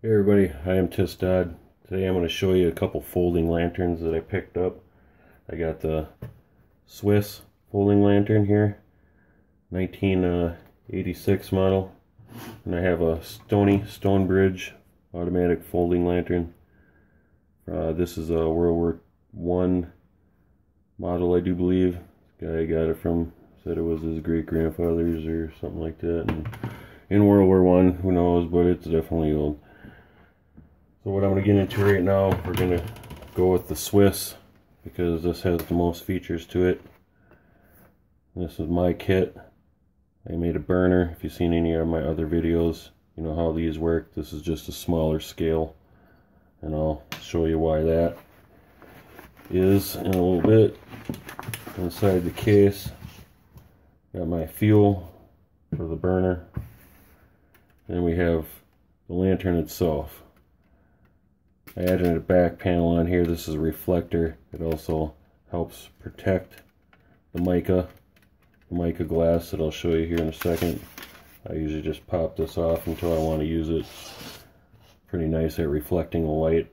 Hey everybody, I am Todd. Today I'm going to show you a couple folding lanterns that I picked up. I got the Swiss folding lantern here, 1986 model, and I have a Stonebridge automatic folding lantern. This is a World War I model, I do believe. The guy I got it from said it was his great-grandfather's or something like that. And in World War I, who knows, but it's definitely old. So what I'm going to get into right now, we're going to go with the Swiss because this has the most features to it. This is my kit. I made a burner. If you've seen any of my other videos, you know how these work. This is just a smaller scale, and I'll show you why that is in a little bit. Inside the case, got my fuel for the burner. Then we have the lantern itself. I added a back panel on here. This is a reflector. It also helps protect the mica glass that I'll show you here in a second. I usually just pop this off until I want to use it. Pretty nice at reflecting the light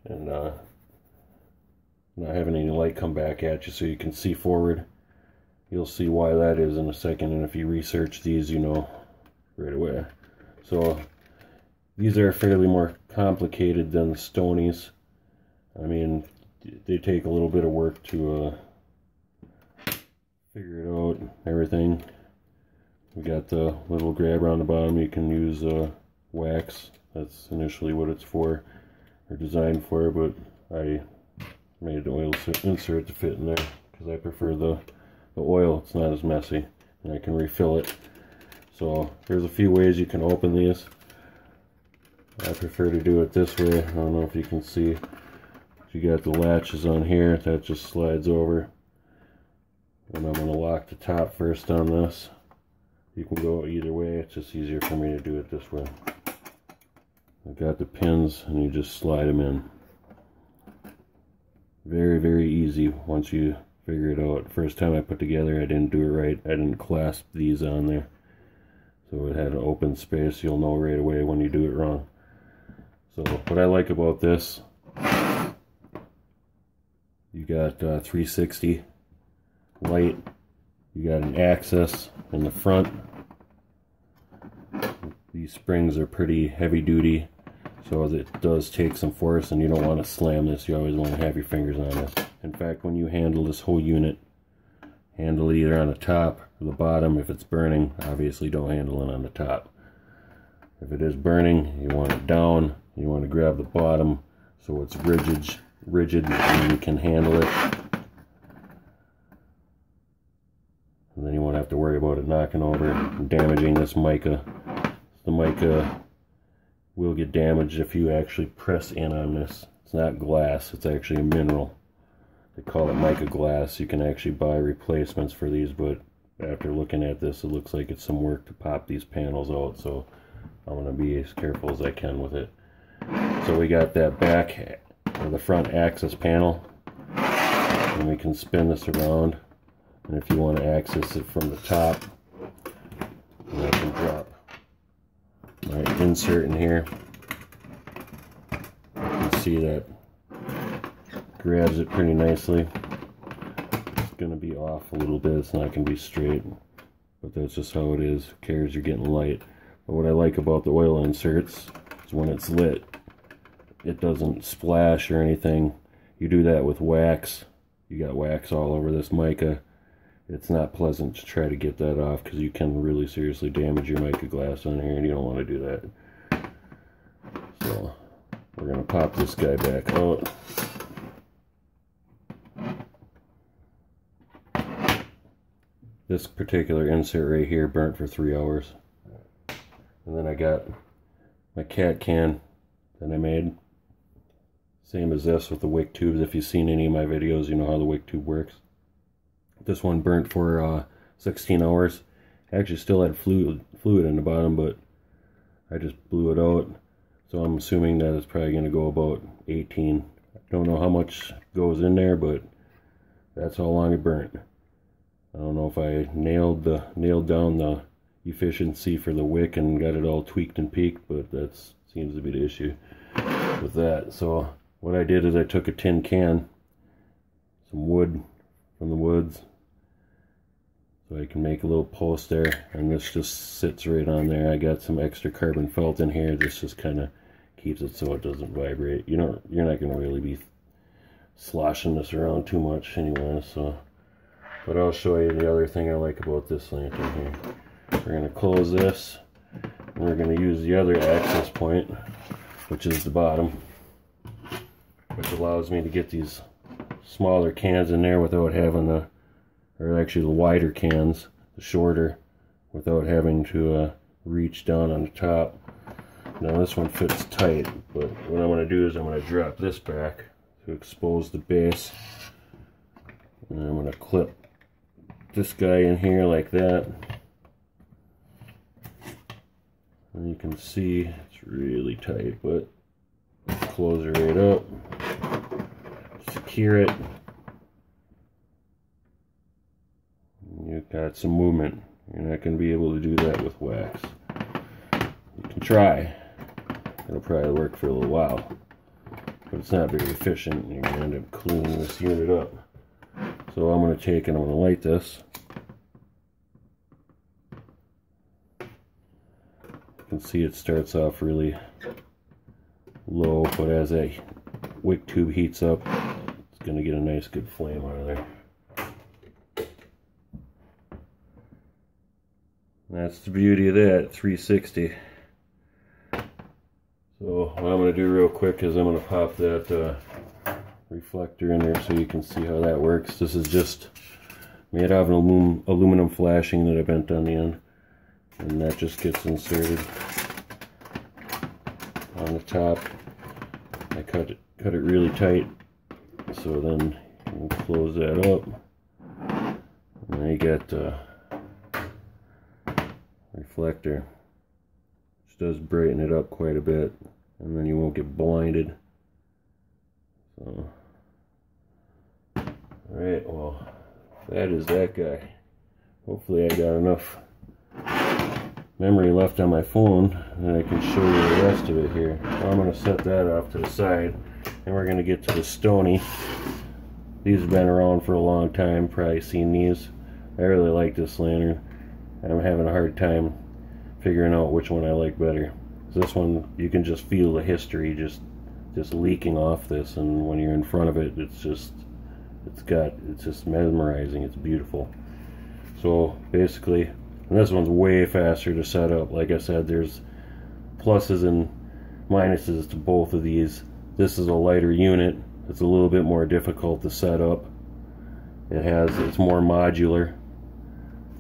and not having any light come back at you so you can see forward. You'll see why that is in a second, and if you research these, you know right away. So these are fairly more complicated than the Stonies. I mean, they take a little bit of work to figure it out and everything. We got the little grabber on the bottom. You can use wax. That's initially what it's for, or designed for, but I made an oil insert to fit in there because I prefer the oil. It's not as messy, and I can refill it. So there's a few ways you can open these. I prefer to do it this way. I don't know if you can see. You got the latches on here. That just slides over. And I'm going to lock the top first on this. You can go either way. It's just easier for me to do it this way. I've got the pins, and you just slide them in. Very, very easy once you figure it out. First time I put together, I didn't do it right. I didn't clasp these on there. So it had an open space. You'll know right away when you do it wrong. So what I like about this, you got 360 light, you got an axis in the front. These springs are pretty heavy duty, so it does take some force, and you don't want to slam this. You always want to have your fingers on this. In fact, when you handle this whole unit, handle it either on the top or the bottom. If it's burning, obviously don't handle it on the top. If it is burning, you want it down. You want to grab the bottom so it's rigid and you can handle it. And then you won't have to worry about it knocking over and damaging this mica. The mica will get damaged if you actually press in on this. It's not glass, it's actually a mineral. They call it mica glass. You can actually buy replacements for these, but after looking at this, it looks like it's some work to pop these panels out, so I'm going to be as careful as I can with it. So we got that back or the front axis panel, and we can spin this around, and if you want to access it from the top, I can drop my insert in here. You can see that grabs it pretty nicely. It's going to be off a little bit, it's not going to be straight, but that's just how it is. Who cares, you're getting light. But what I like about the oil inserts is when it's lit, it doesn't splash or anything. You do that with wax. You got wax all over this mica. It's not pleasant to try to get that off because you can really seriously damage your mica glass on here, and you don't want to do that. So we're going to pop this guy back out. This particular insert right here burnt for 3 hours. And then I got my cat can that I made. Same as this with the wick tubes. If you've seen any of my videos, you know how the wick tube works. This one burnt for 16 hours. Actually still had fluid in the bottom, but I just blew it out. So I'm assuming that it's probably going to go about 18. I don't know how much goes in there, but that's how long it burnt. I don't know if I nailed down the efficiency for the wick and got it all tweaked and peaked, but that's seems to be the issue with that. So what I did is I took a tin can, some wood from the woods, so I can make a little post there, and this just sits right on there. I got some extra carbon felt in here. This just kind of keeps it so it doesn't vibrate. You're not going to really be sloshing this around too much anyway. So, but I'll show you the other thing I like about this lantern here. We're going to close this, and we're going to use the other access point, which is the bottom, which allows me to get these smaller cans in there without having the, or actually the wider cans, the shorter, without having to reach down on the top. Now this one fits tight, but what I'm going to do is I'm going to drop this back to expose the base, and I'm going to clip this guy in here like that, and you can see it's really tight, but close it right up, secure it. You've got some movement. You're not going to be able to do that with wax. You can try. It'll probably work for a little while, but it's not very efficient, and you're going to end up cleaning this unit up. So I'm going to take and I'm going to light this. You can see it starts off really low, but as that wick tube heats up, it's going to get a nice good flame out of there. That's the beauty of that, 360. So what I'm going to do real quick is I'm going to pop that reflector in there so you can see how that works. This is just made out of an aluminum flashing that I bent on the end, and that just gets inserted on the top. I cut it really tight, so then you can close that up, and then you get reflector, which does brighten it up quite a bit, and then you won't get blinded. So, alright, well, that is that guy. Hopefully I got enough memory left on my phone and I can show you the rest of it here. So I'm going to set that off to the side, and we're going to get to the Stony. These have been around for a long time, probably seen these. I really like this lantern. I'm having a hard time figuring out which one I like better. This one, you can just feel the history just leaking off this, and when you're in front of it, it's just mesmerizing. It's beautiful. So basically, and this one's way faster to set up. Like I said, there's pluses and minuses to both of these. This is a lighter unit. It's a little bit more difficult to set up. It's more modular.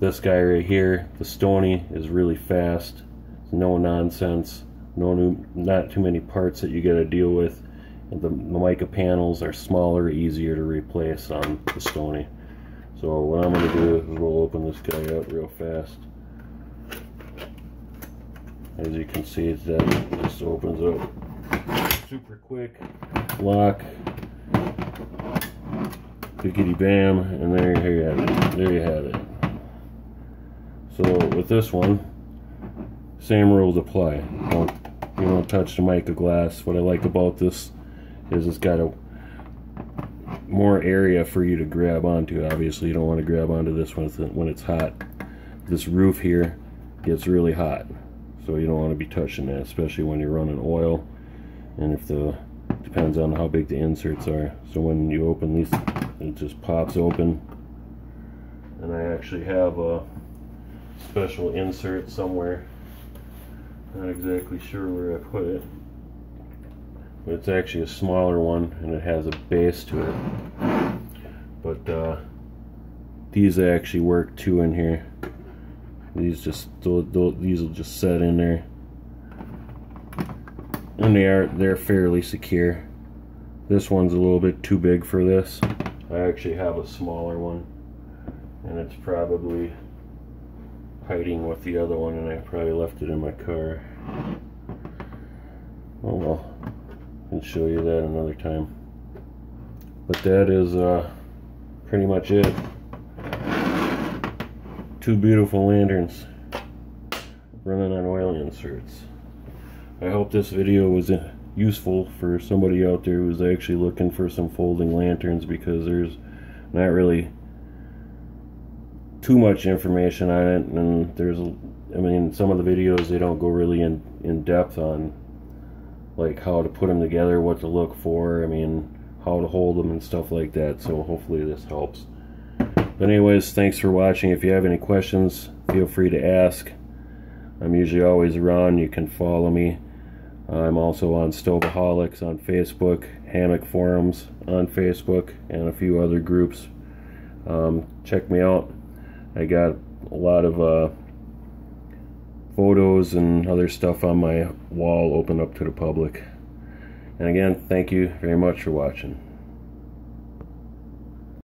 This guy right here, the Stony, is really fast. It's no nonsense. Not too many parts that you got to deal with. And the mica panels are smaller, easier to replace on the Stony. So what I'm going to do is we'll open this guy up real fast. As you can see, it just opens up super quick. Lock. Biggity bam, and there you have it. There you have it. So with this one, same rules apply. You don't touch the mica glass. What I like about this is it's got a more area for you to grab onto. Obviously you don't want to grab onto this when it's hot. This roof here gets really hot, so you don't want to be touching that, especially when you're running oil, and depends on how big the inserts are. So when you open these, it just pops open, and I actually have a special insert somewhere. Not exactly sure where I put it, but it's actually a smaller one, and it has a base to it. But these actually work too in here. These will just set in there, and they're fairly secure. This one's a little bit too big for this. I actually have a smaller one, and it's probably hiding with the other one, and I probably left it in my car. Oh well, I can show you that another time. But that is pretty much it. Two beautiful lanterns running on oil inserts. I hope this video was useful for somebody out there who's actually looking for some folding lanterns, because there's not really too much information on it, and I mean, some of the videos, they don't go really in depth on like how to put them together, what to look for, I mean, how to hold them and stuff like that. So hopefully this helps. But anyways, thanks for watching. If you have any questions, feel free to ask. I'm usually always around. You can follow me. I'm also on Stoveaholics on Facebook, Hammock Forums on Facebook, and a few other groups. Check me out. I got a lot of photos and other stuff on my wall open up to the public. And again, thank you very much for watching.